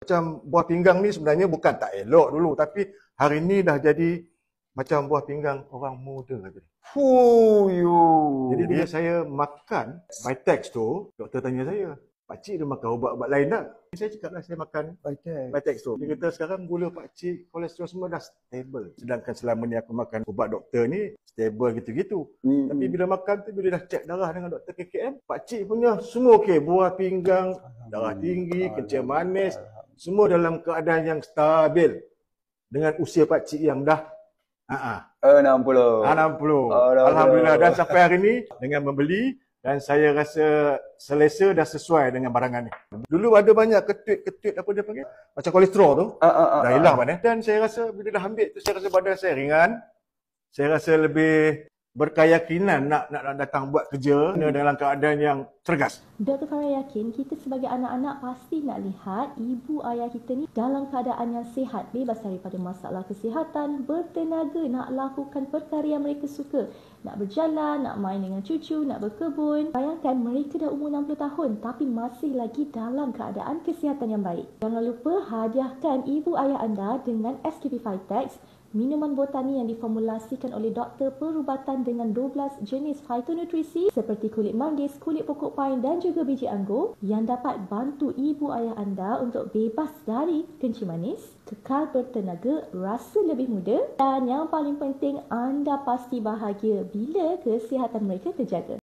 Macam buah pinggang ni sebenarnya bukan tak elok dulu, tapi hari ni dah jadi macam buah pinggang orang muda. Fuyu. Jadi bila saya makan Vitex tu, doktor tanya saya, pakcik dia makan ubat-ubat lain tak? Saya cakap lah saya makan Vitex tu. Dia kata sekarang gula pakcik, kolesterol semua dah stable. Sedangkan selama ni aku makan ubat doktor ni, stable gitu-gitu. Tapi bila makan tu, bila dah cek darah dengan doktor KKM, pakcik punya semua okey. Buah pinggang, darah tinggi, kencing manis, semua dalam keadaan yang stabil. Dengan usia pakcik yang dah 60. 60. Alhamdulillah. Dan sampai hari ni dengan membeli dan saya rasa selesa dah sesuai dengan barangan ni. Dulu ada banyak ketut apa dia panggil? Macam kolesterol tu. Dah hilang mana. Dan saya rasa bila dah ambil tu saya rasa badan saya ringan. Saya rasa lebih berkeyakinan nak datang buat kerja dalam keadaan yang cergas. Dr. Farah yakin kita sebagai anak-anak pasti nak lihat ibu ayah kita ni dalam keadaan yang sihat, bebas daripada masalah kesihatan, bertenaga nak lakukan perkara yang mereka suka, nak berjalan, nak main dengan cucu, nak berkebun. Bayangkan mereka dah umur 60 tahun tapi masih lagi dalam keadaan kesihatan yang baik. Jangan lupa hadiahkan ibu ayah anda dengan SKP Vitex, minuman botani yang diformulasikan oleh doktor perubatan dengan 12 jenis fitonutrisi seperti kulit manggis, kulit pokok pine dan juga biji anggur yang dapat bantu ibu ayah anda untuk bebas dari kencing manis, kekal bertenaga, rasa lebih muda dan yang paling penting anda pasti bahagia bila kesihatan mereka terjaga.